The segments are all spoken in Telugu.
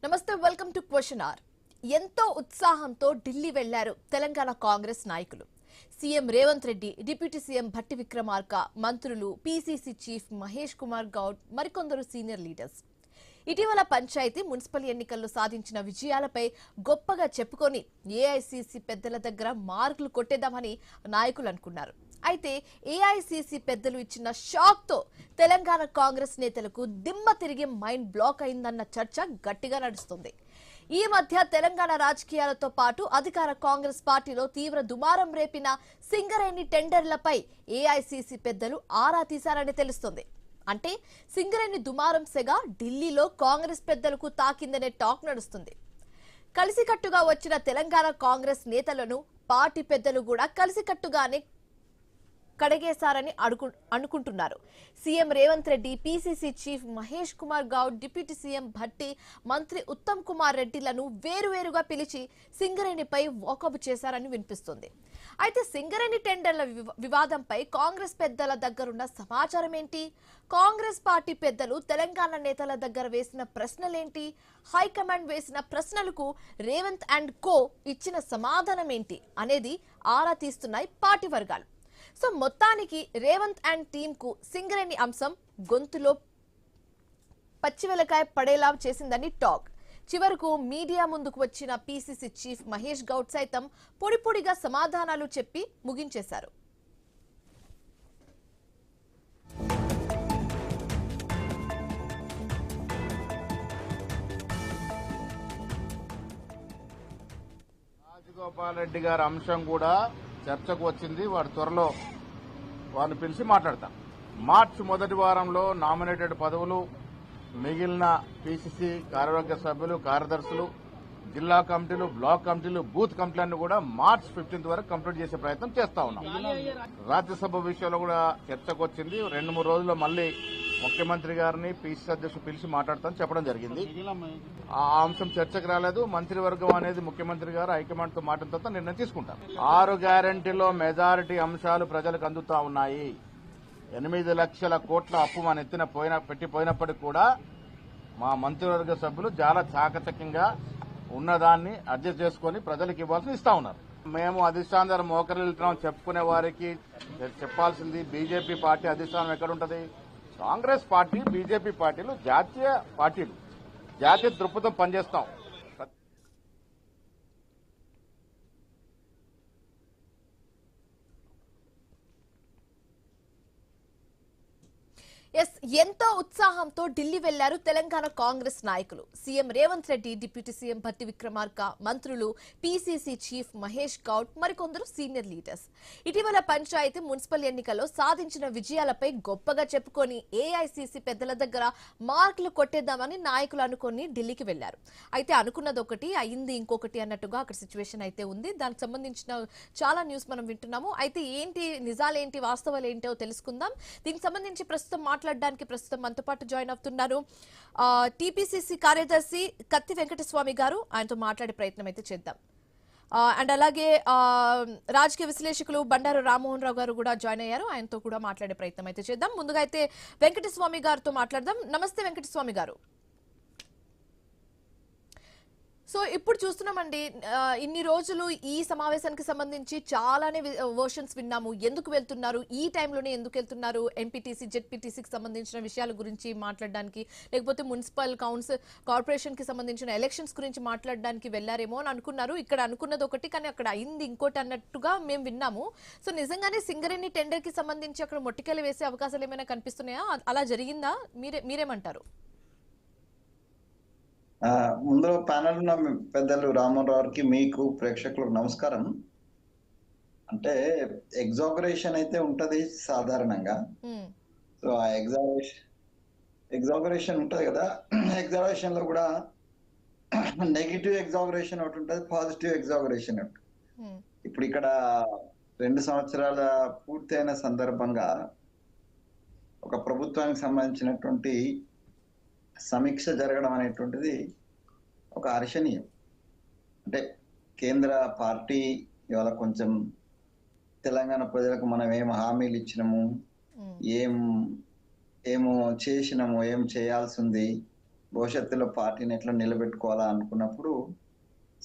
నమస్తే, వెల్కమ్ టు క్వశ్చన్ అవర్. ఎంతో ఉత్సాహంతో ఢిల్లీ వెళ్లారు తెలంగాణ కాంగ్రెస్ నాయకులు. CM Revanth Reddy, deputy CM Bhatti Vikramarka, మంత్రులు, పీసీసీ చీఫ్ మహేష్ కుమార్ గౌడ్, మరికొందరు సీనియర్ లీడర్స్. ఇటీవల పంచాయతీ, మున్సిపల్ ఎన్నికల్లో సాధించిన విజయాలపై గొప్పగా చెప్పుకొని ఏఐసీసీ పెద్దల దగ్గర మార్కులు కొట్టేద్దామని నాయకులు అనుకున్నారు. అయితే ఏఐసీసీ పెద్దలు ఇచ్చిన షాక్ తో తెలంగాణ కాంగ్రెస్ నేతలకు దిమ్మ తిరిగి మైండ్ బ్లాక్ అయిందన్న చర్చ గట్టిగా నడుస్తుంది. ఈ మధ్య తెలంగాణ రాజకీయాలతో పాటు అధికార కాంగ్రెస్ పార్టీలో తీవ్ర దుమారం రేపిన సింగరేణి టెండర్లపై ఏఐసీసీ పెద్దలు ఆరా తీశారని తెలుస్తుంది. అంటే సింగరేణి దుమారం సెగ ఢిల్లీలో కాంగ్రెస్ పెద్దలకు తాకిందనే టాక్ నడుస్తుంది. కలిసికట్టుగా వచ్చిన తెలంగాణ కాంగ్రెస్ నేతలను పార్టీ పెద్దలు కూడా కలిసికట్టుగానే కడిగేశారని అనుకుంటున్నారు. CM Revanth Reddy, PCC chief Mahesh Kumar Goud, deputy CM Bhatti, మంత్రి ఉత్తమ్ కుమార్ రెడ్డిలను వేరువేరుగా పిలిచి సింగరేణిపై వాకబు చేశారని వినిపిస్తుంది. అయితే సింగరేణి టెండర్ల వివాదంపై కాంగ్రెస్ పెద్దల దగ్గరున్న సమాచారం ఏంటి? కాంగ్రెస్ పార్టీ పెద్దలు తెలంగాణ నేతల దగ్గర వేసిన ప్రశ్నలేంటి? హైకమాండ్ వేసిన ప్రశ్నలకు రేవంత్ అండ్ కో ఇచ్చిన సమాధానం ఏంటి అనేది ఆరా తీస్తున్నాయి పార్టీ వర్గాలు. సో మొత్తానికి రేవంత్ అండ్ టీమ్ కు సింగరేణి అంశం గొంతులో పచ్చివెలకాయ పడేలా చేసిందని టాక్. చివరకు మీడియా ముందుకు వచ్చిన పీసీసీ చీఫ్ మహేష్ గౌడ్ సైతం పొడి పొడిగా సమాధానాలు చెప్పి ముగించేశారు. రాజగోపాల్ రెడ్డి గారి అంశం కూడా చర్చకు వచ్చింది. వాడు త్వరలో వారిని పిలిచి మాట్లాడతాం. మార్చి మొదటి వారంలో నామినేటెడ్ పదవులు, మిగిలిన పీసీసీ కార్యవర్గ సభ్యులు, కార్యదర్శులు, జిల్లా కమిటీలు, బ్లాక్ కమిటీలు, బూత్ కమిటీలన్నీ కూడా మార్చి 15 వరకు కంప్లీట్ చేసే ప్రయత్నం చేస్తా ఉన్నాం. రాజ్యసభ విషయంలో కూడా చర్చకు వచ్చింది. 2-3 రోజుల్లో మళ్లీ ముఖ్యమంత్రి గారిని పీసీసీ అధ్యక్షుడు పిలిచి మాట్లాడతామని చెప్పడం జరిగింది. ఆ అంశం చర్చకు రాలేదు. మంత్రివర్గం అనేది ముఖ్యమంత్రి గారు హైకమాండ్ తో మాట్లాడిన తర్వాత నిర్ణయం తీసుకుంటారు. 6 గ్యారంటీలో మెజారిటీ అంశాలు ప్రజలకు అందుతా ఉన్నాయి. 8 లక్షల కోట్ల అప్పు మన ఎత్తిన పెట్టిపోయినప్పటికీ కూడా మా మంత్రివర్గ సభ్యులు చాలా చాకచక్యంగా ఉన్నదాన్ని అడ్జస్ట్ చేసుకుని ప్రజలకు ఇవ్వాల్సి ఇస్తా ఉన్నారు. మేము అధిష్టానం దగ్గర మోకరిల్లుతున్నాం చెప్పుకునే వారికి చెప్పాల్సింది బీజేపీ పార్టీ అధిష్టానం ఎక్కడుంటది? కాంగ్రెస్ పార్టీ, బీజేపీ పార్టీలు జాతీయ పార్టీలు, జాతీయ దృక్పథం పనిచేస్తాం. ఎంతో ఉత్సాహంతో ఢిల్లీ వెళ్లారు తెలంగాణ కాంగ్రెస్ నాయకులు. CM Revanth Reddy, deputy CM Bhatti Vikramarka, మంత్రులు, పీసీసీ చీఫ్ మహేష్ గౌడ్, మరికొందరు సీనియర్ లీడర్స్. ఇటీవల పంచాయతీ, మున్సిపల్ ఎన్నికల్లో సాధించిన విజయాలపై గొప్పగా చెప్పుకొని ఏఐసీసీ పెద్దల దగ్గర మార్కులు కొట్టేద్దామని నాయకులు అనుకుని ఢిల్లీకి వెళ్లారు. అయితే అనుకున్నది ఒకటి, అయింది ఇంకొకటి అన్నట్టుగా అక్కడ సిచ్యువేషన్ అయితే ఉంది. దానికి సంబంధించిన చాలా న్యూస్ మనం వింటున్నాము. అయితే ఏంటి నిజాలేంటి, వాస్తవాలు ఏంటో తెలుసుకుందాం. దీనికి సంబంధించి ప్రస్తుతం మనతో పాటు జాయిన్ అవుతున్నారు టీపీసీసీ కార్యదర్శి కత్తి వెంకటస్వామి గారు. ఆయనతో మాట్లాడే ప్రయత్నం అయితే చేద్దాం. అండ్ అలాగే రాజకీయ విశ్లేషకులు బండారు రామ్మోహన్ రావు గారు కూడా జాయిన్ అయ్యారు. ఆయనతో కూడా మాట్లాడే ప్రయత్నం అయితే చేద్దాం. ముందుగా అయితే వెంకటస్వామి గారితో మాట్లాడదాం. నమస్తే వెంకటస్వామి గారు. సో ఇప్పుడు చూస్తున్నామండి, ఇన్ని రోజులు ఈ సమావేశానికి సంబంధించి చాలానే వర్షన్స్ విన్నాము. ఎందుకు వెళ్తున్నారు, ఈ టైంలోనే ఎందుకు వెళ్తున్నారు, ఎంపీటీసీ, జెడ్పీటీసీకి సంబంధించిన విషయాల గురించి మాట్లాడడానికి, లేకపోతే మున్సిపల్ కార్పొరేషన్ కి సంబంధించిన ఎలక్షన్స్ గురించి మాట్లాడడానికి వెళ్లారేమో అని అనుకున్నారు. ఇక్కడ అనుకున్నది ఒకటి, కానీ అక్కడ అయింది ఇంకోటి అన్నట్టుగా మేము విన్నాము. సో నిజంగానే సింగరేణి టెండర్ కి సంబంధించి అక్కడ మొట్టికాయలు వేసే అవకాశాలు ఏమైనా కనిపిస్తున్నాయా? అలా జరిగిందా? మీరేమంటారు? ముందులో ప్యానల్ ఉన్న పెద్దలు రామ్మోహన్ రావుకి, మీకు ప్రేక్షకులకు నమస్కారం. అంటే ఎగ్జాగరేషన్ అయితే ఉంటది సాధారణంగా. సో ఆ ఎగ్జాగరేషన్ ఉంటది కదా. ఎగ్జాగరేషన్ లో కూడా నెగిటివ్ ఎగ్జాగరేషన్ ఒకటి ఉంటది, పాజిటివ్ ఎగ్జాగరేషన్ ఒకటి. ఇప్పుడు ఇక్కడ 2 సంవత్సరాల పూర్తయిన సందర్భంగా ఒక ప్రభుత్వానికి సంబంధించినటువంటి సమీక్ష జరగడం అనేటువంటిది ఒక హర్షణీయం. అంటే కేంద్ర పార్టీ ఇవాళ కొంచెం తెలంగాణ ప్రజలకు మనం ఏం హామీలు ఇచ్చినాము, ఏమో చేసినాము, ఏం చేయాల్సి ఉంది, భవిష్యత్తులో పార్టీని ఎట్లా నిలబెట్టుకోవాలా అనుకున్నప్పుడు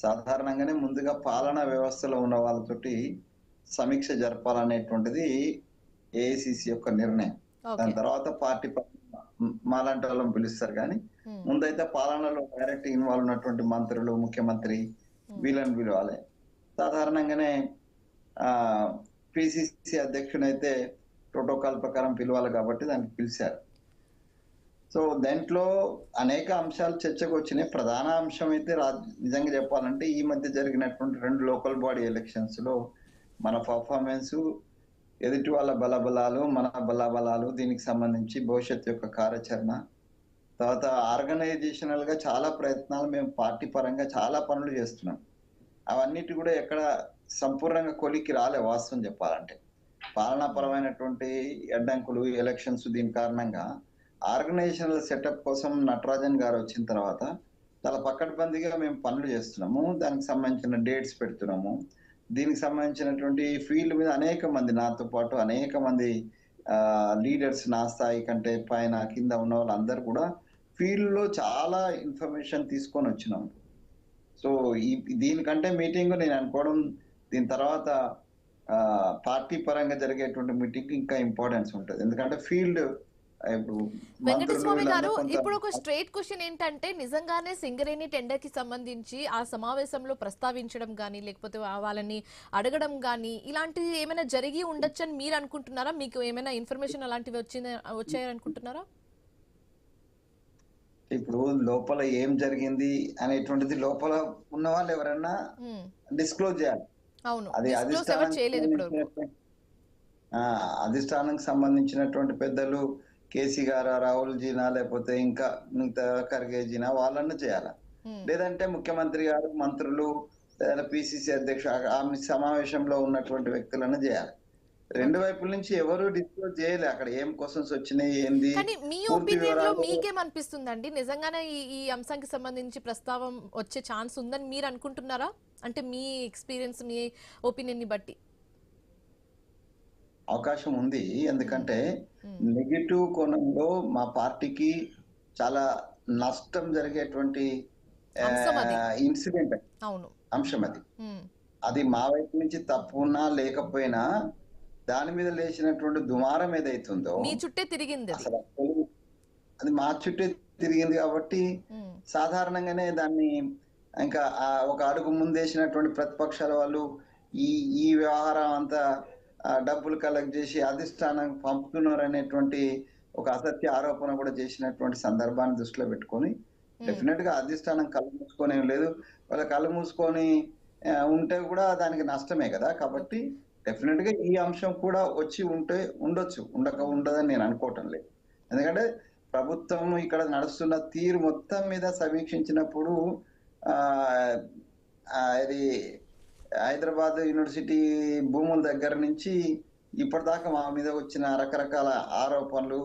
సాధారణంగానే ముందుగా పాలనా వ్యవస్థలో ఉన్న వాళ్ళతోటి సమీక్ష జరపాలనేటువంటిది ఏఐసిసి యొక్క నిర్ణయం. దాని తర్వాత పార్టీ మాలాంటి వాళ్ళని పిలుస్తారు, కానీ ముందైతే పాలనలో డైరెక్ట్ ఇన్వాల్వ్ ఉన్నటువంటి మంత్రులు, ముఖ్యమంత్రి వీళ్ళని పిలవాలి. సాధారణంగానే పిసిసి అధ్యక్షునైతే ప్రోటోకాల్ ప్రకారం పిలవాలి కాబట్టి దానికి పిలిచారు. సో దాంట్లో అనేక అంశాలు చర్చకు వచ్చినాయి. ప్రధాన అంశం అయితే నిజంగా చెప్పాలంటే ఈ మధ్య జరిగినటువంటి 2 లోకల్ బాడీ ఎలక్షన్స్ లో మన పర్ఫార్మెన్స్, ఎదుటి వాళ్ళ బలబలాలు, మన బలబలాలు, దీనికి సంబంధించి భవిష్యత్తు యొక్క కార్యాచరణ, తర్వాత ఆర్గనైజేషనల్ గా చాలా ప్రయత్నాలు మేము పార్టీ పరంగా చాలా పనులు చేస్తున్నాం. అవన్నిటి కూడా ఎక్కడ సంపూర్ణంగా కొలికి రాలే వాస్తవం చెప్పాలంటే. పాలనాపరమైనటువంటి అడ్డంకులు, ఎలక్షన్స్, దీని కారణంగా ఆర్గనైజేషనల్ సెటప్ కోసం నటరాజన్ గారు వచ్చిన తర్వాత చాలా పకడ్బందీగా మేము పనులు చేస్తున్నాము. దానికి సంబంధించిన డేట్స్ పెడుతున్నాము. దీనికి సంబంధించినటువంటి ఫీల్డ్ మీద అనేక మంది, నాతో పాటు అనేక మంది లీడర్స్, నా స్థాయి కంటే పైన కింద ఉన్న వాళ్ళందరూ కూడా ఫీల్డ్ లో చాలా ఇన్ఫర్మేషన్ తీసుకొని వచ్చినాము. సో దీనికంటే మీటింగ్ నేను అనుకోవడం, దీని తర్వాత పార్టీ పరంగా జరిగేటువంటి మీటింగ్ ఇంకా ఇంపార్టెన్స్ ఉంటుంది. ఎందుకంటే ఫీల్డ్ వెంకటస్వామి గారు, ఇప్పుడు ఒక స్ట్రైట్ క్వశ్చన్ ఏంటంటే, నిజంగానే సింగరేణి టెండర్ కి సంబంధించి ఆ సమావేశంలో ప్రస్తావించడం గానీ, లేకపోతే వాళ్ళని అడగడం గానీ, ఇలాంటివి ఏమైనా జరిగి ఉండొచ్చని మీరు అనుకుంటున్నారా? మీకు ఏమైనా ఇన్ఫర్మేషన్ అలాంటివి వచ్చాయనుకుంటున్నారా? ఇప్పుడు లోపల ఏం జరిగింది అనేటువంటిది లోపల ఉన్న వాళ్ళు ఎవరన్నా డిస్క్లోజ్ చేయాలి. అవును, అది అధిష్టానానికి సంబంధించినటువంటి పెద్దలు, కేసీ గారా, రాహుల్ జీనా, లేకపోతే ఇంకా మిగతా ఖర్గే జీనా, వాళ్ళన్న చేయాలి. లేదంటే ముఖ్యమంత్రి గారు, మంత్రులు, లేదా పిసిసి అధ్యక్షుడు ఆ సమావేశంలో ఉన్నటువంటి వ్యక్తులను చేయాలి. 2 వైపుల నుంచి ఎవరు డిస్క్లోజ్ చేయలే అక్కడ ఏం క్వశ్చన్స్ వచ్చినాయి, ఏంది. కానీ మీ ఒపీనియన్ లో మీకేమనిపిస్తుందండి? నిజంగానే ఈ అంశానికి సంబంధించి ప్రస్తావం వచ్చే ఛాన్స్ ఉందని మీరు అనుకుంటున్నారా? అంటే మీ ఎక్స్పీరియన్స్, మీ ఒపీనియన్ ని బట్టి అవకాశం ఉంది. ఎందుకంటే నెగిటివ్ కోణంలో మా పార్టీకి చాలా నష్టం జరిగేటువంటి ఇన్సిడెంట్ అంశం అది. అది మా వైపు నుంచి తప్పున్నా లేకపోయినా దాని మీద లేచినటువంటి దుమారం ఏదైతుందో మీ చుట్టే తిరిగింది, అది మా చుట్టే తిరిగింది. కాబట్టి సాధారణంగానే దాన్ని ఇంకా ఒక అడుగు ముందేసినటువంటి ప్రతిపక్షాల వాళ్ళు ఈ వ్యవహారం అంతా డబ్బులు కలెక్ట్ చేసి అధిష్టానం పంపుతున్నారు అనేటువంటి ఒక అసత్య ఆరోపణ కూడా చేసినటువంటి సందర్భాన్ని దృష్టిలో పెట్టుకొని డెఫినెట్ గా అధిష్టానం కళ్ళు మూసుకొని లేదు, వాళ్ళ కళ్ళు మూసుకొని ఉంటే కూడా దానికి నష్టమే కదా. కాబట్టి డెఫినెట్ గా ఈ అంశం కూడా వచ్చి ఉండదని నేను అనుకోవటం లేదు. ఎందుకంటే ప్రభుత్వం ఇక్కడ నడుస్తున్న తీరు మొత్తం మీద సమీక్షించినప్పుడు ఇది హైదరాబాద్ యూనివర్సిటీ భూముల దగ్గర నుంచి ఇప్పటిదాకా మా మీద వచ్చిన రకరకాల ఆరోపణలు,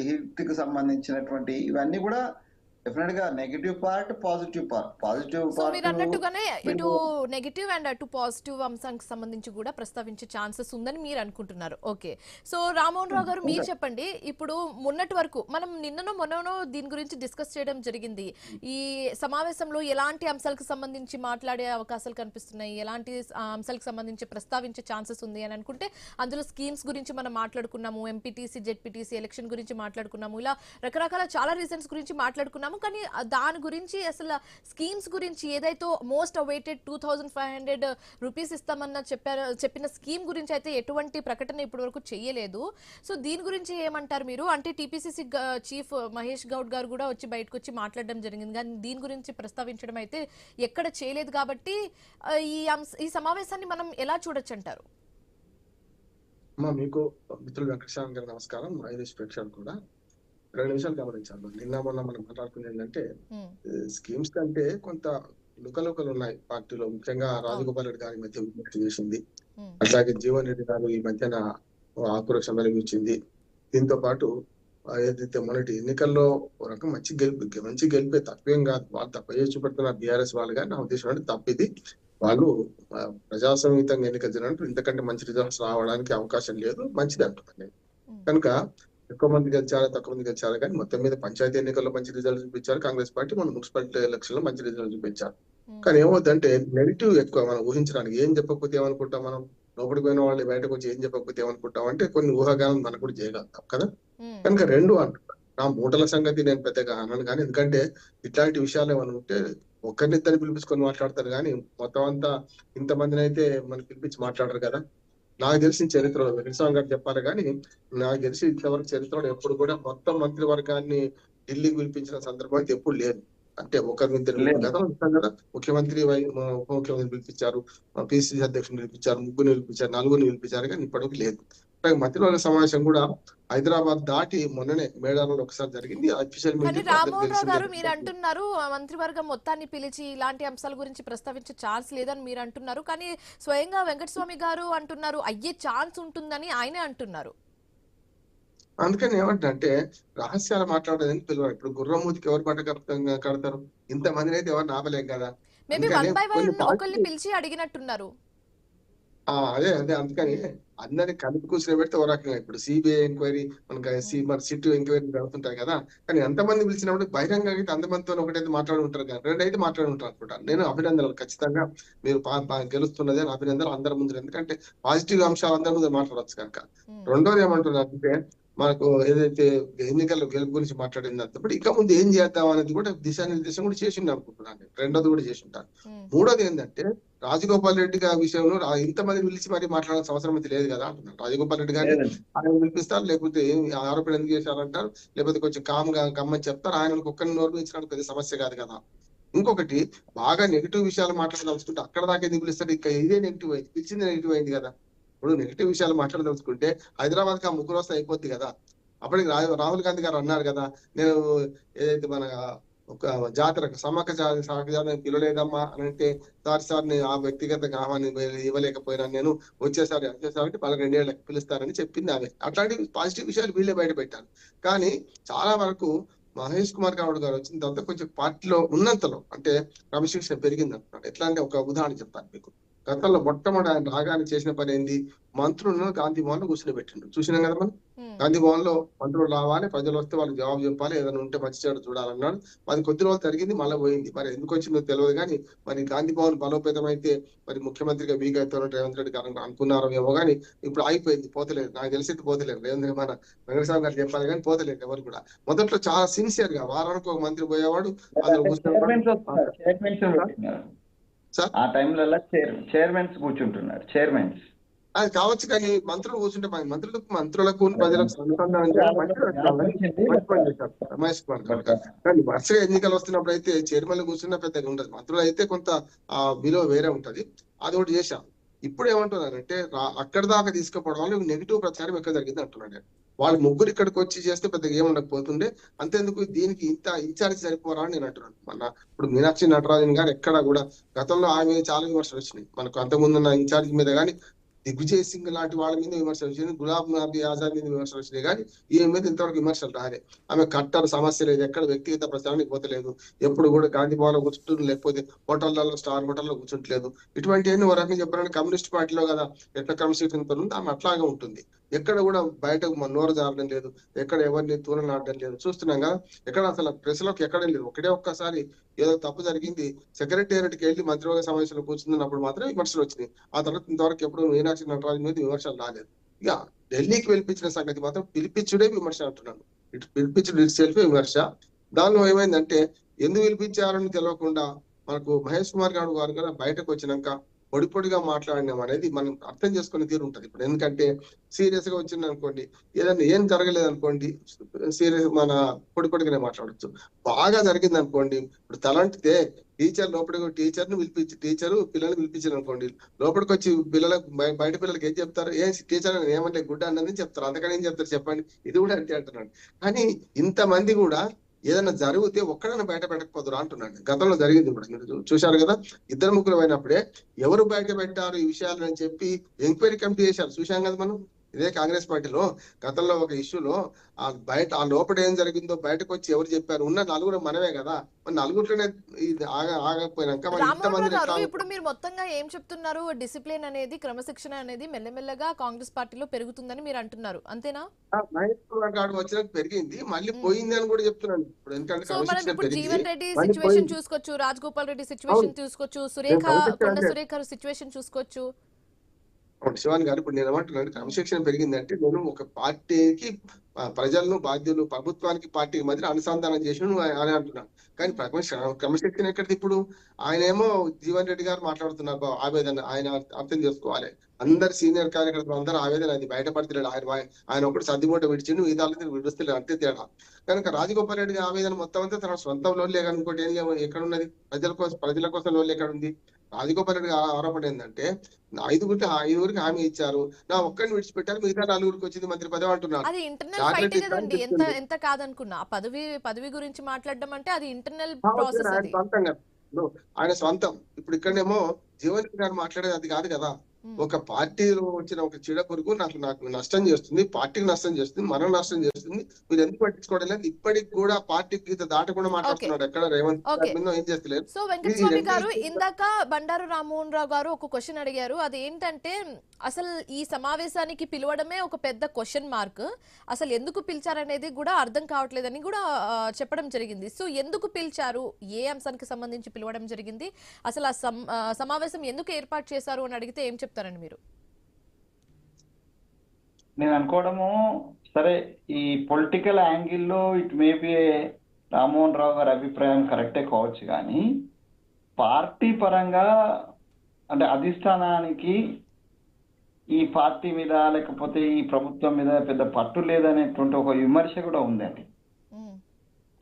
హిట్ కు సంబంధించినటువంటి ఇవన్నీ కూడా డెఫినెట్ గా నెగటివ్ పార్ట్, పాజిటివ్ పార్ట్. మీరు అన్నట్టుగానే ఇటు నెగటివ్ అండ్ అటు పాజిటివ్ అంశానికి సంబంధించి కూడా ప్రస్తావించే ఛాన్సెస్ ఉందని మీరు అనుకుంటున్నారు. ఓకే, సో రామ్మోహన్ రావు గారు, మీరు చెప్పండి. ఇప్పుడు మొన్నటి వరకు మనం మొన్ననో దీని గురించి డిస్కస్ చేయడం జరిగింది. ఈ సమావేశంలో ఎలాంటి అంశాలకు సంబంధించి మాట్లాడే అవకాశాలు కనిపిస్తున్నాయి, ఎలాంటి అంశాలకు సంబంధించి ప్రస్తావించే ఛాన్సెస్ ఉంది అని అనుకుంటే అందులో స్కీమ్స్ గురించి మనం మాట్లాడుకున్నాము, ఎంపీటీసీ, జెడ్పీటీసీ ఎలక్షన్ గురించి మాట్లాడుకున్నాము, ఇలా రకరకాల చాలా రీజన్స్ గురించి మాట్లాడుకున్నాము. కానీ దాని గురించి, అసలు స్కీమ్స్ గురించి, ఏదైతే మోస్ట్ అవైటెడ్ 2500 రూపీస్ ఇస్తామన్న చెప్పిన స్కీమ్ గురించి అయితే ఎటువంటి ప్రకటన ఇప్పటి వరకు చేయలేదు. సో దీని గురించి ఏమంటారు మీరు? అంటే టీపీసీసీ చీఫ్ మహేష్ గౌడ్ గారు కూడా వచ్చి బయటకు వచ్చి మాట్లాడడం జరిగింది, కానీ దీని గురించి ప్రస్తావించడం అయితే ఎక్కడ చేయలేదు. కాబట్టి ఈ సమావేశాన్ని మనం ఎలా చూడొచ్చు అంటారు? మీకు మిత్రులు వెంకటస్వామి గారు నమస్కారం. ఐదేశ్ ప్రేక్షకులు కూడా 2 నిమిషాలు గమనించాలి. నిన్న మొన్న మనం మాట్లాడుకునేది ఏంటంటే, స్కీమ్స్ కంటే కొంత లుకలుకలు ఉన్నాయి పార్టీలో. ముఖ్యంగా రాజగోపాల్ రెడ్డి గారి మధ్య విజ్ఞప్తి చేసింది, అట్లాగే జీవన్ రెడ్డి గారు ఈ మధ్యన ఆక్రోశం వెలిగించింది. దీంతో పాటు ఏదైతే మొన్నటి ఎన్నికల్లో రకం మంచి గెలిపే, తప్పేం కాదు. వాళ్ళు తప్ప చూపెడుతున్నారు బీఆర్ఎస్ వాళ్ళు, కానీ నా ఉద్దేశం అంటే తప్పిది. వాళ్ళు ప్రజాస్వామ్యంగా ఎన్నికలు జరిగినట్టు ఇంతకంటే మంచి రిజల్ట్స్ రావడానికి అవకాశం లేదు, మంచిది అంటున్నాను నేను. కనుక ఎక్కువ మంది గెలిచారా తక్కువ మంది గెలిచారా కానీ మొత్తం మీద పంచాయతీ ఎన్నికల్లో మంచి రిజల్ట్ చూపించారు కాంగ్రెస్ పార్టీ, మన మున్సిపాలిటీ ఎలక్షన్ లో మంచి రిజల్ట్ చూపించారు. కానీ ఏమవుతుందంటే నెగిటివ్ ఎక్కువ మనం ఊహించడానికి, ఏం చెప్పకపోతే ఏమనుకుంటాం మనం, లోపలికి పోయిన వాళ్ళు బయటకు వచ్చి ఏం చెప్పకపోతే ఏమనుకుంటాం అంటే కొన్ని ఊహాగానం మనకు కూడా చేయగలుగుతాం కదా. కనుక రెండు అంటున్నాను, నా మూటల సంగతి నేను పెద్దగా అనను కానీ, ఎందుకంటే ఇట్లాంటి విషయాలు ఏమైనా ఉంటే ఒక్కరినిద్దరిని పిలిపించుకొని మాట్లాడతారు కానీ మొత్తం అంతా ఇంతమందిని అయితే మనం పిలిపించి మాట్లాడరు కదా. నాకు తెలిసిన చరిత్రలో వెంకటస్వామి గారు చెప్పాలి కానీ, నాకు తెలిసి ఇంతవరకు చరిత్రలో ఎప్పుడు కూడా మొత్తం మంత్రివర్గాన్ని ఢిల్లీకి పిలిపించిన సందర్భం అయితే ఎప్పుడు లేదు. అంటే ఒకరినిద్దరు గతంలో చూస్తాం కదా, ముఖ్యమంత్రి ఉప ముఖ్యమంత్రి పిలిపించారు, పిసిసి అధ్యక్షుని పిలిపించారు, ముగ్గురు పిలిపించారు, నలుగురిని పిలిపించారు కానీ ఇప్పటికి లేదు. మంత్రివర్గ సమావేశం కూడా హైదరాబాద్ దాటి మొన్ననే మేడారంలో ఒకసారి జరిగింది. అఫీషియల్ కానీ రామ్మోహన్ రావు గారు మీరు అంటున్నారు మంత్రివర్గం మొత్తాన్ని పిలిచి ఇలాంటి అంశాల గురించి ప్రస్తావించే ఛాన్స్ లేదని మీరు అంటున్నారు, కానీ స్వయంగా వెంకటస్వామి గారు అంటున్నారు అయ్యే ఛాన్స్ ఉంటుందని ఆయనే అంటున్నారు. అందుకని ఏమంటే రహస్యాలు మాట్లాడేదని పిలవాలి. ఇప్పుడు గుర్రమూతికి ఎవరు బట్ట కడతారు, ఇంతమందిని అయితే ఎవరు నాపలేం కదా. మేబీ వన్ బై వన్ ఒకళ్ళని పిలిచి అడిగినట్టున్నారు. అదే అందుకని అందరినీ కలిపి కూర్చొని పెడితే ఒక రకంగా, ఇప్పుడు సిబిఐ ఎంక్వైరీ మనకి మన సిట్ ఎంక్వైరీ జరుగుతుంటాయి కదా, కానీ ఎంతమంది పిలిచినప్పుడు బహిరంగ అయితే అంతమందితో ఒకటైతే మాట్లాడుంటారు కదా, రెండైతే మాట్లాడుంటారు అనుకుంటాను నేను. అభినందనలు ఖచ్చితంగా, మీరు గెలుస్తున్నది అని అభినందనలు అందరి ముందు, ఎందుకంటే పాజిటివ్ అంశాలు అందరి ముందు మాట్లాడవచ్చు కనుక. రెండోది ఏమంటున్నారు అంటే, మనకు ఏదైతే ఎన్నికల గెలుపు గురించి మాట్లాడింది అంతప్పుడు ఇక ముందు ఏం చేద్దాం అనేది కూడా దిశానిర్దేశం కూడా చేసింది అనుకుంటున్నాను. రెండోది కూడా చేసి ఉంటాను. మూడోది ఏంటంటే, రాజగోపాల్ రెడ్డి గారి విషయంలో ఇంతమంది పిలిచి మరి మాట్లాడాల్సిన అవసరం అయితే లేదు కదా అంటున్నారు. రాజగోపాల్ రెడ్డి గారిని ఆయన పిలిపిస్తారు, లేకపోతే ఆరోపణ ఎందుకు చేశారంటారు, లేకపోతే కొంచెం కమ్మని చెప్తారు, ఆయన ఒక్కరిని నోర్పించడానికి పెద్ద సమస్య కాదు కదా. ఇంకొకటి, బాగా నెగిటివ్ విషయాలు మాట్లాడదలుచుకుంటే అక్కడ దాకా ఎందుకు పిలుస్తారు, ఇక ఇదే నెగిటివ్ అయింది, పిలిచింది నెగిటివ్ అయింది కదా. ఇప్పుడు నెగిటివ్ విషయాలు మాట్లాడదలుచుకుంటే హైదరాబాద్ కి ఆ ముగ్గురు వస్తే అయిపోద్ది కదా. అప్పటికి రాహుల్ గాంధీ గారు అన్నారు కదా, నేను ఏదైతే మన ఒక జాతర సమ్మక్క జాతర పిలవలేదమ్మా అని అంటే, సార్ నేను ఆ వ్యక్తిగత ఆహ్వాన్ని ఇవ్వలేకపోయినా, నేను వచ్చేసారి వాళ్ళ 2 ఏళ్ళకి పిలుస్తారని చెప్పింది ఆమె. అట్లాంటి పాజిటివ్ విషయాలు వీళ్ళే బయట పెట్టారు. కానీ చాలా వరకు మహేష్ కుమార్ గౌడ్ గారు వచ్చిన తర్వాత కొంచెం పార్టీలో ఉన్నంతలో అంటే క్రమశిక్షణ పెరిగింది అంటున్నాడు. ఎట్లా అంటే ఒక ఉదాహరణ చెప్తాను మీకు. గతంలో మొట్టమొదటి ఆయన రాగానే చేసిన పని ఏంది, మంత్రులను గాంధీ భవన్ లో కూర్చొని పెట్టిండు. చూసినాం కదా మనం. గాంధీ భవన్ లో మంత్రులు రావాలి, ప్రజలు వస్తే వాళ్ళకి జవాబు చెప్పాలి, ఏదైనా ఉంటే మంచి చెడు చూడాలన్నాడు. అది కొద్ది రోజులు జరిగింది, మళ్ళీ పోయింది. మరి ఎందుకు వచ్చిందో తెలియదు కానీ, మరి గాంధీ భవన్ బలోపేతం అయితే మరి ముఖ్యమంత్రిగా వీక్ అవుతారో రేవంత్ రెడ్డి గారు అనుకున్నారో ఏమో కానీ, ఇప్పుడు ఆగిపోయింది, పోతలేదు. నాకు తెలిసి పోతలేదు. మన వెంకటస్వామి గారు చెప్పాలి కానీ పోతలేదు ఎవరు కూడా. మొదట్లో చాలా సిన్సియర్ గా వారానికి ఒక మంత్రి పోయేవాడు, అందులో ఆ టైంలలో చైర్మన్స్ కూర్చుంటున్నారు. చైర్మన్స్ అది కావచ్చు కానీ మంత్రులు కూర్చుంటే మంత్రులకు ప్రజలకు అనుసంధానం రమేష్ కుమార్ గారు. కానీ వరుసగా ఎన్నికలు వస్తున్నప్పుడు అయితే చైర్మన్లు కూర్చున్న పెద్దగా ఉండదు, మంత్రులు అయితే కొంత ఆ విలువ వేరే ఉంటది. అది ఒకటి చేశాం. ఇప్పుడు ఏమంటున్నారంటే, అక్కడ దాకా తీసుకుపోవడం వల్ల నెగిటివ్ ప్రచారం ఎక్కడ జరిగింది అంటున్నాడు. వాళ్ళు ముగ్గురు ఇక్కడికి వచ్చి చేస్తే పెద్దగా ఏముండకపోతుండే, అంతేందుకు దీనికి ఇంత ఇన్ఛార్జ్ సరిపోరా అని నేను అంటున్నాను. ఇప్పుడు మీనాక్షి నటరాజన్ గారు ఎక్కడ కూడా గతంలో ఆమె మీద చాలా విమర్శలు వచ్చినాయి. మనకు అంతకుముందు ఉన్న ఇన్ఛార్జ్ మీద కానీ, దిగ్విజయ్ సింగ్ లాంటి వాళ్ళ మీద విమర్శలు వచ్చినాయి, గులాబ్ నబీ ఆజాద్ మీద విమర్శలు వచ్చినాయి, కానీ ఈమె మీద ఇంతవరకు విమర్శలు రాలే. ఆమె కట్టర్ సమస్య లేదు, ఎక్కడ వ్యక్తిగత ప్రచారానికి పోతలేదు, ఎప్పుడు కూడా గాంధీ భవన్ లో కూర్చుంటుంది, లేకపోతే హోటళ్లలో స్టార్ హోటల్లో కూర్చుంటలేదు. ఇటువంటివన్నీ ఒక రకంగా చెప్పాలంటే కమ్యూనిస్ట్ పార్టీలో కదా ఎట్లా క్రమశిక్షణతో ఉందో ఆమె అట్లాగే ఉంటుంది. ఎక్కడ కూడా బయటకు నోరు జారడం లేదు, ఎక్కడ ఎవరిని తూలనాడడం లేదు. చూస్తున్నాం కదా, ఎక్కడ అసలు ప్రెస్ లోకి ఎక్కడ లేదు. ఒక్కసారి ఏదో తప్పు జరిగింది, సెక్రటేరియట్కి వెళ్ళి మంత్రివర్గ సమావేశంలో కూర్చున్నప్పుడు మాత్రం విమర్శలు వచ్చినాయి. ఆ తర్వాత ఇంతవరకు ఎప్పుడు మీనాక్షి నటరాజన్ మీద విమర్శలు రాలేదు. ఇక ఢిల్లీకి పిలిపించిన సంగతి మాత్రం పిలిపించుడే విమర్శ అంటున్నాను. ఇటు పిలిపించుడు ఇటు సెల్ఫ్ విమర్శ. దానిలో ఏమైందంటే, ఎందుకు పిలిపించారని తెలియకుండా మనకు మహేష్ కుమార్ గౌడ్ గారు కూడా బయటకు వచ్చినాక పొడిగా మాట్లాడినాం అనేది మనం అర్థం చేసుకునే తీరు ఉంటుంది. ఇప్పుడు ఎందుకంటే సీరియస్ గా వచ్చింది అనుకోండి, ఏదైనా ఏం జరగలేదు అనుకోండి, సీరియస్ మన పొడిగానే మాట్లాడచ్చు. బాగా జరిగింది అనుకోండి, ఇప్పుడు తలంటితే టీచర్ లోపలికి టీచర్ను పిలిపించి పిల్లల్ని పిలిపించారు అనుకోండి, లోపలికి వచ్చి పిల్లలకు బయట పిల్లలకి ఏం చెప్తారు, టీచర్ ఏమంటే గుడ్డ అన్నది చెప్తారు, అంతకని ఏం చెప్తారు చెప్పండి. ఇది కూడా అంతే అంటున్నాడు. కానీ ఇంతమంది కూడా ఏదైనా జరిగితే ఒక్కడైనా బయట పెట్టకపోదురా అంటున్నాడు. గతంలో జరిగింది కూడా మీరు చూశారు కదా, 2-3 అయినప్పుడే ఎవరు బయట పెట్టారు ఈ విషయాలు అని చెప్పి ఎంక్వైరీ కమిటీ చేశారు. చూశాం కదా మనం. ఇదే కాంగ్రెస్ పార్టీలో గతంలో ఒక ఇష్యూలో ఆ లోపల ఏం జరిగిందో బయటకు వచ్చి ఎవరు చెప్పారు? ఉన్న నలుగురు మనమే కదా, మరి నలుగురిలోనే ఇది ఆగకపోయినాక మరి రామ్మోహన్ ఇంతమంది రావు గారు, ఇప్పుడు మీరు మొత్తంగా ఏం చెప్తున్నారు? డిసిప్లిన్ అనేది, క్రమశిక్షణ అనేది మెల్లమెల్లగా కాంగ్రెస్ పార్టీలో పెరుగుతుందని మీరు అంటున్నారు, అంతేనా? మహేష్ వచ్చినాక పెరిగింది, మళ్ళీ పోయింది అని కూడా చెప్తున్నాను ఇప్పుడు. ఎందుకంటే సో మనం క్రమశిక్షణ ఇప్పుడు పెరిగి జీవన్ రెడ్డి మళ్ళీ సిచ్యువేషన్ పోయింది. చూసుకోవచ్చు, రాజగోపాల్ రెడ్డి అవును, సిచ్యువేషన్ చూసుకోవచ్చు, నేను క్రమశిక్షణ కొండ అంటే సురేఖ సిచ్యువేషన్ చూసుకోవచ్చు. శివాని గారు, ఇప్పుడు నేను ఏమంటున్నాను, క్రమశిక్షణ పెరిగిందంటే నేను ఒక పార్టీకి ప్రజలను, బాధ్యులు, ప్రభుత్వానికి, పార్టీకి మధ్య అనుసంధానం చేసి అని అంటున్నాను. కానీ క్రమశిక్షణ ఎక్కడిది ఇప్పుడు? ఆయన ఏమో జీవన్ రెడ్డి గారు మాట్లాడుతున్నారు ఆవేదన, ఆయన అర్థం చేసుకోవాలి. అందరు సీనియర్ కార్యకర్తలు అందరూ ఆవేదన, అది బయటపడుతున్నాడు. ఆయన ఒకటి సర్దిమూట విడిచిండు, మిగతా విడుస్తలేదు, అంతే తేడా. కనుక రాజగోపాల్ రెడ్డి ఆవేదన మొత్తం అంతా తన సొంత లోన్లే, ఇంకోటి ఏం లేవు. ఎక్కడున్నది? ప్రజల కోసం లోన్లు ఎక్కడుంది? రాజగోపాల్ రెడ్డి ఆరోపణ ఏంటంటే ఐదుగురికి హామీ ఇచ్చారు, నా ఒక్కడిని విడిచిపెట్టారు, మిగతా నలుగురికి వచ్చింది మంత్రి పదవి అంటున్నారు. అది ఇంటర్నల్ ఫైట్ కదండి, ఎంత కాదనుకున్నా పదవి గురించి మాట్లాడడం అంటే అది ఇంటర్నల్ ప్రాసెస్. ఆయన సొంతం కదా, ఆయన సొంతం. ఇప్పుడు ఇక్కడనేమో జీవన్ రెడ్డి గారు మాట్లాడేది అది కాదు కదా. ఒక పార్టీలో వచ్చిన ఒక చీడ పురుగు నాకు నష్టం చేస్తుంది, పార్టీకి నష్టం చేస్తుంది, మనం నష్టం చేస్తుంది, మీరు ఎందుకు పట్టించుకోవడం లేదు? ఇప్పటికి కూడా పార్టీ గీత దాటకుండా మాట్లాడుతున్నాడు. ఎక్కడ రేవంత్ ఏం చేస్తలేదు. సో వెంకటస్వామి గారు, ఇందాక బండారు రామ్మోహన్ రావు గారు ఒక క్వశ్చన్ అడిగారు. అది ఏంటంటే, అసలు ఈ సమావేశానికి పిలవడమే ఒక పెద్ద క్వశ్చన్ మార్క్. అసలు ఎందుకు పిలిచారనేది కూడా అర్థం కావట్లేదని కూడా చెప్పడం జరిగింది. సో ఎందుకు పిలిచారు, ఏ అంశానికి సంబంధించి పిలవడం జరిగింది, అసలు ఆ సమావేశం ఎందుకు ఏర్పాటు చేశారు అని అడిగితే ఏం చెప్తారండి మీరు? నేను అనుకోవడము, సరే ఈ పొలిటికల్ యాంగిల్లో ఇట్ మేబీ రామ్మోహన్ రావు గారి అభిప్రాయం కరెక్టే కావచ్చు, కానీ పార్టీ పరంగా అంటే అధిష్టానానికి ఈ పార్టీ మీద లేకపోతే ఈ ప్రభుత్వం మీద పెద్ద పట్టు లేదనేటువంటి ఒక విమర్శ కూడా ఉందండి.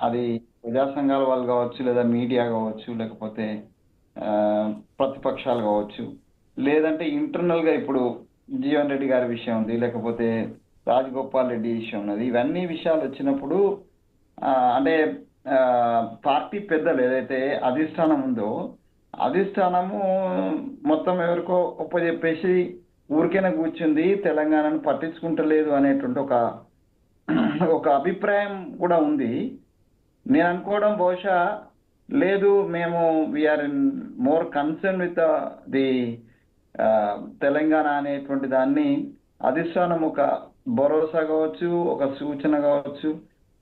అది ప్రజా సంఘాల వాళ్ళు కావచ్చు, లేదా మీడియా కావచ్చు, లేకపోతే ప్రతిపక్షాలు కావచ్చు, లేదంటే ఇంటర్నల్ గా ఇప్పుడు జీవన్ రెడ్డి గారి విషయం ఉంది, లేకపోతే రాజగోపాల్ రెడ్డి విషయం ఉన్నది. ఇవన్నీ విషయాలు వచ్చినప్పుడు అంటే పార్టీ పెద్దలు ఏదైతే అధిష్టానం ఉందో, అధిష్టానము మొత్తం ఎవరికో ఒప్పజెప్పేసి ఊరికైనా కూర్చుంది, తెలంగాణను పట్టించుకుంటలేదు అనేటువంటి ఒక అభిప్రాయం కూడా ఉంది. నేను అనుకోవడం బహుశా లేదు, మేము we are in more concern with the Telangana అనేటువంటి దాన్ని అధిష్టానం ఒక భరోసా కావచ్చు, ఒక సూచన కావచ్చు,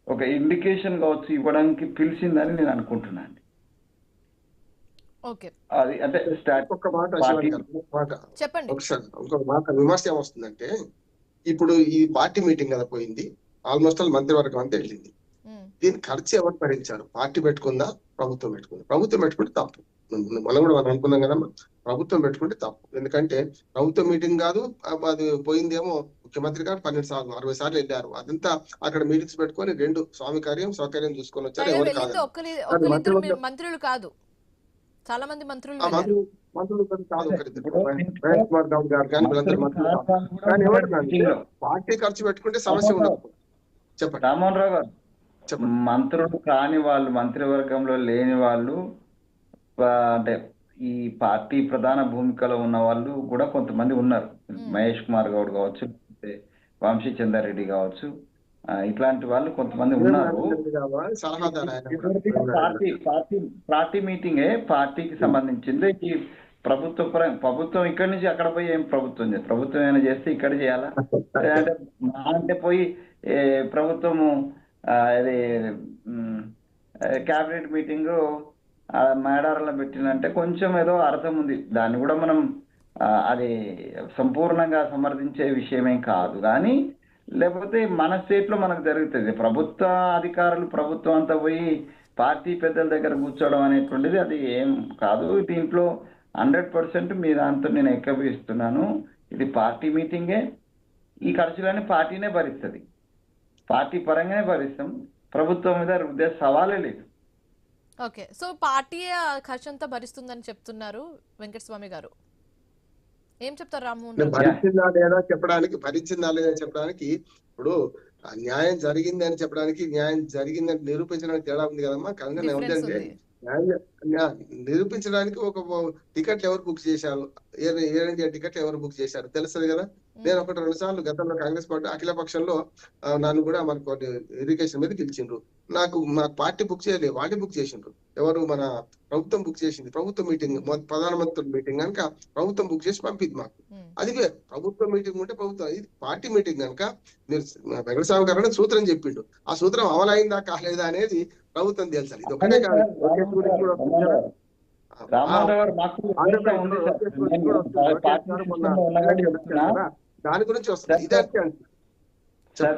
ఒక ఇండికేషన్ కావచ్చు ఇవ్వడానికి పిలిచిందని నేను అనుకుంటున్నాను. అది అంటే చెప్పండి. ఇంకొక మాట విమర్శ ఏమొస్తుందంటే, ఇప్పుడు ఈ పార్టీ మీటింగ్ కదా పోయింది, ఆల్మోస్ట్ ఆల్ మంత్రివర్గం అంతా వెళ్ళింది. దీని ఖర్చు ఎవరు భరించారు? పార్టీ పెట్టుకుందా, ప్రభుత్వం పెట్టుకుందా? ప్రభుత్వం పెట్టుకుంటే తప్పు. మనం కూడా అనుకున్నాం కదా, ప్రభుత్వం పెట్టుకుంటే తప్పు. ఎందుకంటే ప్రభుత్వం మీటింగ్ కాదు, అది పోయిందేమో ముఖ్యమంత్రి గారు 12 సార్లు 60 సార్లు వెళ్ళారు. అదంతా అక్కడ మీటింగ్స్ పెట్టుకొని 2 స్వామి కార్యం సౌకర్యం చూసుకొని వచ్చారు. ఎవరు కాదు, మంత్రులు కాదు, చాలా మంది మంత్రులు కాదు, పార్టీ ఖర్చు పెట్టుకుంటే సమస్య ఉండదు. చెప్పండి రామ్మోహన్ రావు గారు, మంత్రులు కాని వాళ్ళు, మంత్రివర్గంలో లేని వాళ్ళు, అంటే ఈ పార్టీ ప్రధాన భూమికలో ఉన్న వాళ్ళు కూడా కొంతమంది ఉన్నారు. మహేష్ కుమార్ గౌడ్ కావచ్చు, వంశీ చంద్రారెడ్డి కావచ్చు, ఇట్లాంటి వాళ్ళు కొంతమంది ఉన్నారు. పార్టీ మీటింగే పార్టీకి సంబంధించింది. ఈ ప్రభుత్వం ఇక్కడి నుంచి అక్కడ పోయి ఏం ప్రభుత్వం ఏమైనా చేస్తే ఇక్కడ చేయాలా? అంటే పోయి ప్రభుత్వము అది క్యాబినెట్ మీటింగ్ మేడారంలో పెట్టినంటే కొంచెం ఏదో అర్థం ఉంది. దాన్ని కూడా మనం అది సంపూర్ణంగా సమర్థించే విషయమేం కాదు. కానీ లేకపోతే మన స్టేట్ లో మనకు జరుగుతుంది, ప్రభుత్వ అధికారులు ప్రభుత్వం అంతా పోయి పార్టీ పెద్దల దగ్గర కూర్చోవడం అనేటువంటిది అది ఏం కాదు. దీంట్లో 100% మీ దాంతో నేను ఏకీభవిస్తున్నాను. ఇది పార్టీ మీటింగే, ఈ ఖర్చులన్నీ పార్టీనే భరిస్తుంది, పార్టీ పరంగానే భరిస్తాం, ప్రభుత్వం మీద రుద్దే సవాలే లేదు. ఓకే, సో పార్టీ ఖర్చు అంతా భరిస్తుందని చెప్తున్నారు వెంకటస్వామి గారు, ఏం చెప్తారు రామ్మోహన్? భరించిందా లేదా చెప్పడానికి ఇప్పుడు న్యాయం జరిగింది అని చెప్పడానికి, న్యాయం జరిగిందని నిరూపించడానికి తేడా ఉంది కదమ్మా. కనుక ఏమిటంటే నిరూపించడానికి ఒక టికెట్లు ఎవరు బుక్ చేశారు, ఎయిర్ ఇండియా టికెట్లు ఎవరు బుక్ చేశారు తెలుస్తుంది కదా. నేను 1-2 సార్లు గతంలో కాంగ్రెస్ పార్టీ అఖిల పక్షంలో నన్ను కూడా మనకు ఇరిగేషన్ మీద పిలిచిండ్రు. నాకు పార్టీ బుక్ చేయలేదు, వాళ్ళు బుక్ చేసిండ్రు. ఎవరు మన ప్రభుత్వం బుక్ చేసింది, ప్రభుత్వ మీటింగ్, ప్రధానమంత్రి మీటింగ్ కనుక ప్రభుత్వం బుక్ చేసి పంపింది మాకు. అది వేరు, ప్రభుత్వ మీటింగ్ ఉంటే ప్రభుత్వం, ఇది పార్టీ మీటింగ్ కనుక మీరు వెంకటస్వామి గారు అనేది సూత్రం చెప్పిండు. ఆ సూత్రం అమలైందా కాలేదా అనేది ప్రభుత్వం తెలుసాలి. ఇది ఒకటే కాదు, దాని గురించి వస్తుంది. ఇదే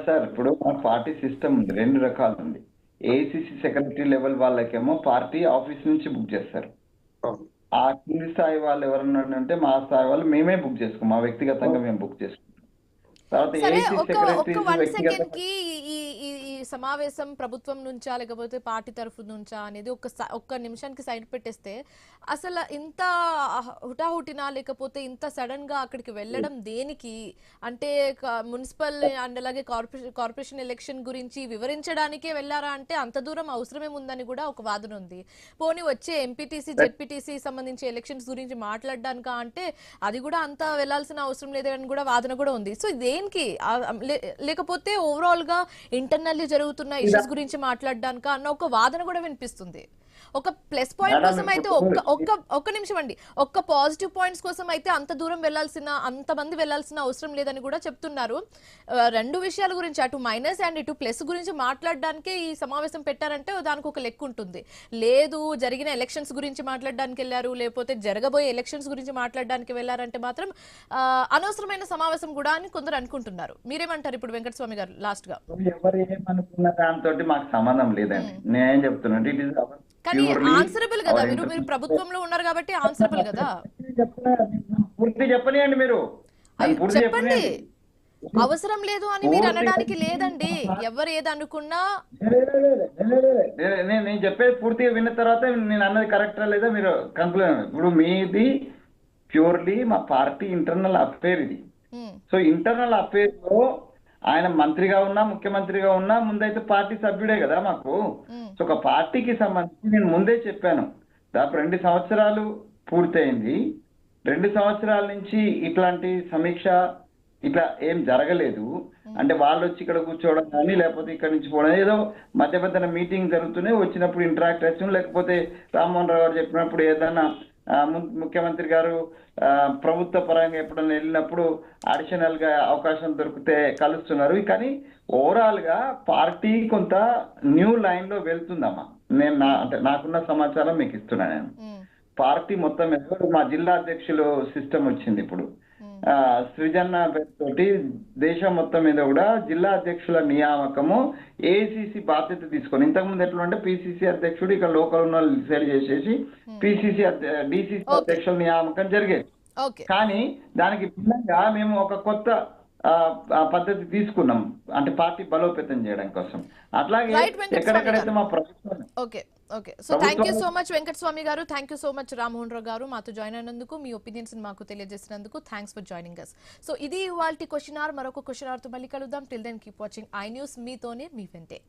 సార్ ఇప్పుడు మన పార్టీ సిస్టమ్ ఉంది, 2 రకాలు ఉంది. ఏఐసిసి సెక్రటరీ లెవెల్ వాళ్ళకేమో పార్టీ ఆఫీస్ నుంచి బుక్ చేస్తారు. ఆ కింది స్థాయి వాళ్ళు ఎవరన్నా అంటే మా స్థాయి వాళ్ళు మేమే బుక్ చేసుకోం, మా వ్యక్తిగతంగా మేము బుక్ చేసుకుంటాం. సరే, ఒక 1 సెకండ్ కి ఈ సమావేశం ప్రభుత్వం నుంచా లేకపోతే పార్టీ తరఫు నుంచా అనేది ఒక్క నిమిషానికి సైడ్ పెట్టేస్తే, అసలు ఇంత హుటాహుటినా లేకపోతే ఇంత సడన్ గా అక్కడికి వెళ్ళడం దేనికి? అంటే మున్సిపల్ అండ్ అలాగే కార్పొరేషన్ ఎలక్షన్ గురించి వివరించడానికే వెళ్ళారా అంటే అంత దూరం అవసరమేముందని కూడా ఒక వాదన ఉంది. పోనీ వచ్చే ఎంపీటీసీ జెడ్పీటీసీ సంబంధించి ఎలక్షన్స్ గురించి మాట్లాడడానికా అంటే అది కూడా అంత వెళ్లాల్సిన అవసరం లేదని కూడా వాదన కూడా ఉంది. సో దేనికి, లేకపోతే ఓవరాల్ గా ఇంటర్నల్లీ జరుగుతున్న ఇష్యూస్ గురించి మాట్లాడడానికా అన్న ఒక వాదన కూడా వినిపిస్తుంది. ఒక ప్లస్ పాయింట్ కోసం అయితే ఒక్క నిమిషం అండి, ఒక్క పాజిటివ్ పాయింట్స్ కోసం అయితే అంత దూరం అంతమంది వెళ్లాల్సిన అవసరం లేదని కూడా చెప్తున్నారు. 2 విషయాల గురించి, అటు మైనస్ అండ్ ఇటు ప్లస్ గురించి మాట్లాడడానికే ఈ సమావేశం పెట్టారంటే దానికి ఒక లెక్క ఉంటుంది. లేదు జరిగిన ఎలక్షన్స్ గురించి మాట్లాడడానికి వెళ్ళారు, లేకపోతే జరగబోయే ఎలక్షన్స్ గురించి మాట్లాడడానికి వెళ్ళారంటే మాత్రం అనవసరమైన సమావేశం కూడా అని కొందరు అనుకుంటున్నారు. మీరేమంటారు ఇప్పుడు వెంకటస్వామి గారు? లాస్ట్ గా ఎవరు ఏమనుకున్న దాంతో మాకు సంబంధం లేదండి. నేనేం చెప్తున్నా, ఇట్ ఈస్ కానీ ఆన్సరబుల్ కదా, మీరు ప్రభుత్వంలో ఉన్నారు కాబట్టి ఆన్సరబుల్ కదా. పూర్తి చెప్పనియండి, మీరు చెప్పండి. అవసరం లేదు అని మీరు అనడానికి లేదండి, ఎవరు ఏది అనుకున్నా. నేను చెప్పేది పూర్తిగా విన్న తర్వాత నేను అన్నది కరెక్టా లేదా మీరు కన్క్లూజన్. ఇప్పుడు మీది ప్యూర్లీ మా పార్టీ ఇంటర్నల్ అఫేర్ ఇది. సో ఇంటర్నల్ అఫేర్ లో ఆయన మంత్రిగా ఉన్నా ముఖ్యమంత్రిగా ఉన్నా ముందైతే పార్టీ సభ్యుడే కదా మాకు. సో ఒక పార్టీకి సంబంధించి నేను ముందే చెప్పాను, దాదాపు 2 సంవత్సరాలు పూర్తయింది. 2 సంవత్సరాల నుంచి ఇట్లాంటి సమీక్ష ఇట్లా ఏం జరగలేదు. అంటే వాళ్ళు వచ్చి ఇక్కడ కూర్చోవడం కానీ లేకపోతే ఇక్కడ నుంచి పోవడం, ఏదో మధ్య మధ్యన మీటింగ్ జరుగుతూనే వచ్చినప్పుడు ఇంటరాక్ట్ అవ్వడం, లేకపోతే రామ్మోహన్ రావు గారు చెప్పినప్పుడు ఏదైనా ముఖ్యమంత్రి గారు ప్రభుత్వ పరంగా ఎప్పుడైనా వెళ్ళినప్పుడు అడిషనల్ గా అవకాశం దొరికితే కలుస్తున్నారు. కానీ ఓవరాల్ గా పార్టీ కొంత న్యూ లైన్ లో వెళ్తుందమ్మా. నేను అంటే నాకున్న సమాచారం మీకు ఇస్తున్నా. నేను పార్టీ మొత్తం మీద మా జిల్లా అధ్యక్షులు సిస్టమ్ వచ్చింది ఇప్పుడు. సృజన తోటి దేశం మొత్తం మీద కూడా జిల్లా అధ్యక్షుల నియామకము ఏఐసిసి బాధ్యత తీసుకొని, ఇంతకుముందు ఎట్లా అంటే పిసిసి అధ్యక్షుడు ఇక్కడ లోకల్ ఉన్న డిసైడ్ చేసేసి పిసిసి డిసిసి అధ్యక్షుల నియామకం జరిగేది. కానీ దానికి భిన్నంగా మేము ఒక కొత్త పద్ధతి తీసుకున్నాం, అంటే పార్టీ బలోపేతం చేయడం కోసం. అట్లాగే ఎక్కడెక్కడైతే మా ప్రభుత్వం. Okay, so thank you so much Venkataswamy గారు, thank you so much Rammohan Rao గారు, మాతో జాయిన్ అయినందుకు, మీ ఒపీనియన్స్ మాకు తెలియజేసినందుకు thanks for joining us. So ఇది ఇవాల్టి క్వశ్చన్ అవర్. మరొక క్వశ్చన్ అవర్ తో మళ్ళీ కలుద్దాం. Till then keep watching I news, మీతోనే మీ వెంటే.